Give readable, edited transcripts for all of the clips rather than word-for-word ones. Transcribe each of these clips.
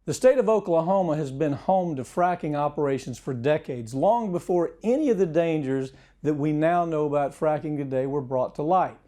The state of Oklahoma has been home to fracking operations for decades, long before any of the dangers that we now know about fracking today were brought to light.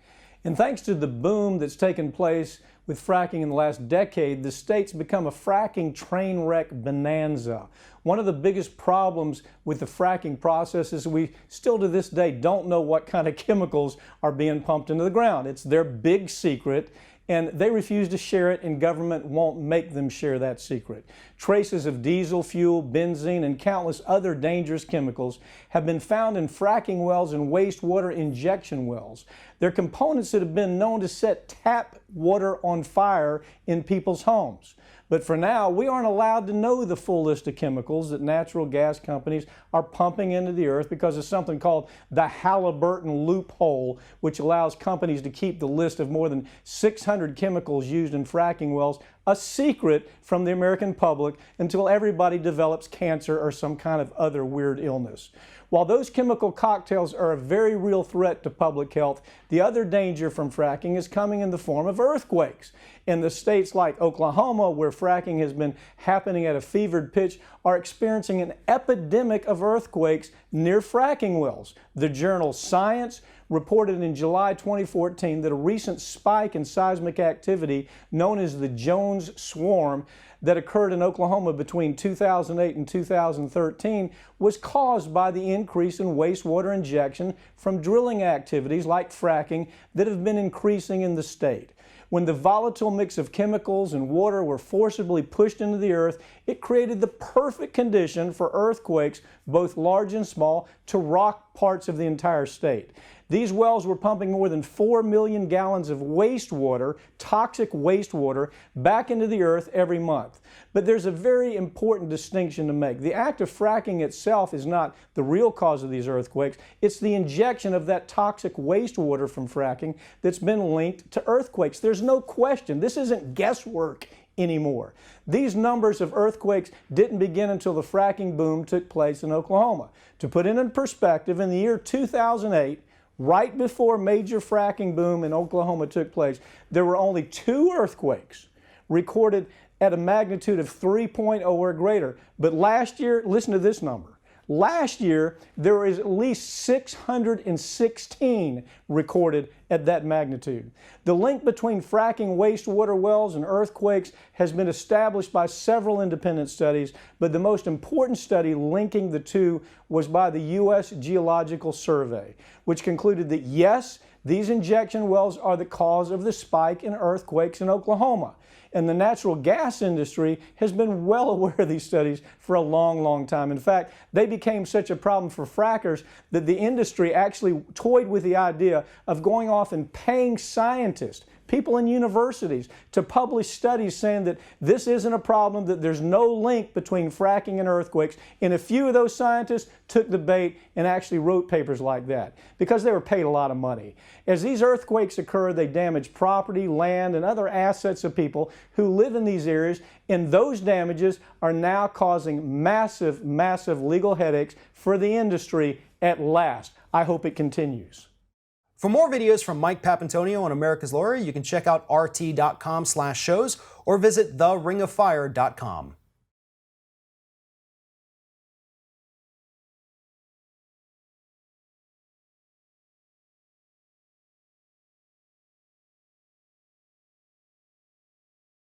And thanks to the boom that's taken place with fracking in the last decade, the state's become a fracking train wreck bonanza. One of the biggest problems with the fracking process is we still to this day don't know what kind of chemicals are being pumped into the ground. It's their big secret, and they refuse to share it, and government won't make them share that secret. Traces of diesel fuel, benzene, and countless other dangerous chemicals have been found in fracking wells and wastewater injection wells. They're components that have been known to set tap water on fire in people's homes. But for now, we aren't allowed to know the full list of chemicals that natural gas companies are pumping into the earth because of something called the Halliburton loophole, which allows companies to keep the list of more than 600 chemicals used in fracking wells a secret from the American public until everybody develops cancer or some kind of other weird illness. While those chemical cocktails are a very real threat to public health, the other danger from fracking is coming in the form of earthquakes. In the states like Oklahoma, where fracking has been happening at a fevered pitch, are experiencing an epidemic of earthquakes near fracking wells. The journal Science reported in July 2014 that a recent spike in seismic activity known as the Jones Swarm that occurred in Oklahoma between 2008 and 2013 was caused by the increase in wastewater injection from drilling activities like fracking that have been increasing in the state. When the volatile mix of chemicals and water were forcibly pushed into the earth, it created the perfect condition for earthquakes, both large and small, to rock parts of the entire state. These wells were pumping more than 4 million gallons of wastewater, toxic wastewater, back into the earth every month. But there's a very important distinction to make. The act of fracking itself is not the real cause of these earthquakes. It's the injection of that toxic wastewater from fracking that's been linked to earthquakes. There's no question. This isn't guesswork anymore. These numbers of earthquakes didn't begin until the fracking boom took place in Oklahoma. To put it in perspective, in the year 2008, right before major fracking boom in Oklahoma took place, there were only 2 earthquakes recorded at a magnitude of 3.0 or greater. But last year, listen to this number. Last year, there was at least 616 recorded at that magnitude. The link between fracking wastewater wells and earthquakes has been established by several independent studies, but the most important study linking the two was by the U.S. Geological Survey, which concluded that yes, these injection wells are the cause of the spike in earthquakes in Oklahoma. And the natural gas industry has been well aware of these studies for a long, long time. In fact, they became such a problem for frackers that the industry actually toyed with the idea of going off and paying scientists, people in universities, to publish studies saying that this isn't a problem, that there's no link between fracking and earthquakes. And a few of those scientists took the bait and actually wrote papers like that because they were paid a lot of money. As these earthquakes occur, they damage property, land, and other assets of people who live in these areas, and those damages are now causing massive, massive legal headaches for the industry at last. I hope it continues. For more videos from Mike Papantonio on America's Lawyer, you can check out rt.com/shows or visit theringoffire.com.